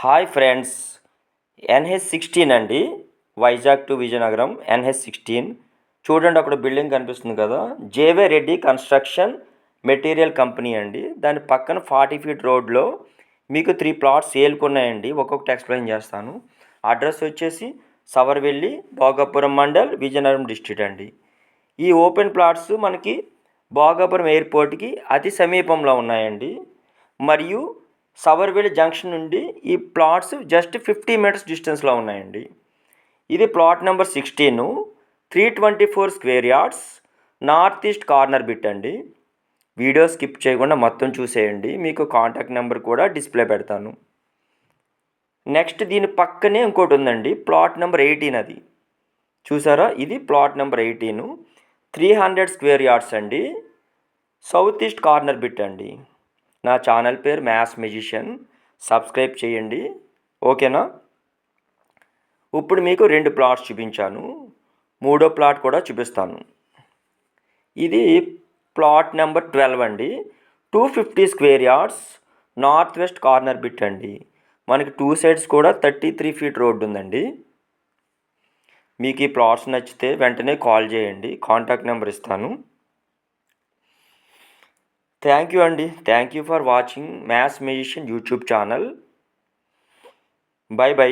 Hi friends, NH16 అండి. Vizag to Vizianagaram NH16. చూడండి, అక్కడ బిల్డింగ్ కనిపిస్తుంది కదా, జేవే రెడ్డి కన్స్ట్రక్షన్ మెటీరియల్ కంపెనీ అండి. దాని పక్కన 40 ఫీట్ రోడ్లో మీకు 3 ప్లాట్స్ సేల్కున్నాయండి. ఒక్కొక్కటి ఎక్స్ప్లెయిన్ చేస్తాను. అడ్రస్ వచ్చేసి సవర్వెల్లి, భోగాపురం మండల్, విజయనగరం డిస్ట్రిక్ట్ అండి. ఈ ఓపెన్ ప్లాట్స్ మనకి భోగాపురం ఎయిర్పోర్ట్కి అతి సమీపంలో ఉన్నాయండి. మరియు సవర్వెల్లి జంక్షన్ నుండి ఈ ప్లాట్స్ జస్ట్ 50 మీటర్స్ డిస్టెన్స్లో ఉన్నాయండి. ఇది plot number 16, 324 square yards, north east corner bit అండి. వీడియో స్కిప్ చేయకుండా మొత్తం చూసేయండి. మీకు కాంటాక్ట్ నెంబర్ కూడా డిస్ప్లే పెడతాను. నెక్స్ట్ దీని పక్కనే ఇంకోటి ఉందండి, ప్లాట్ నెంబర్ 18. అది చూసారా, ఇది ప్లాట్ నెంబర్ 18, 300 స్క్వేర్ యార్డ్స్ అండి. సౌత్ ఈస్ట్ కార్నర్ బిట్ అండి. నా ఛానల్ పేరు మ్యాథ్స్ మ్యూజిషియన్. సబ్స్క్రైబ్ చేయండి, ఓకేనా? ఇప్పుడు మీకు 2 ప్లాట్స్ చూపించాను, మూడో ప్లాట్ కూడా చూపిస్తాను. ఇది ప్లాట్ నెంబర్ 12 అండి, 250 square yards, north west corner bit అండి. మనకి 2 సైడ్స్ కూడా 33 ఫీట్ రోడ్డు ఉందండి. మీకు ఈ ప్లాట్స్ నచ్చితే వెంటనే కాల్ చేయండి, కాంటాక్ట్ నెంబర్ ఇస్తాను. థ్యాంక్ యూ అండి. Thank you for watching maths musician YouTube channel. By by.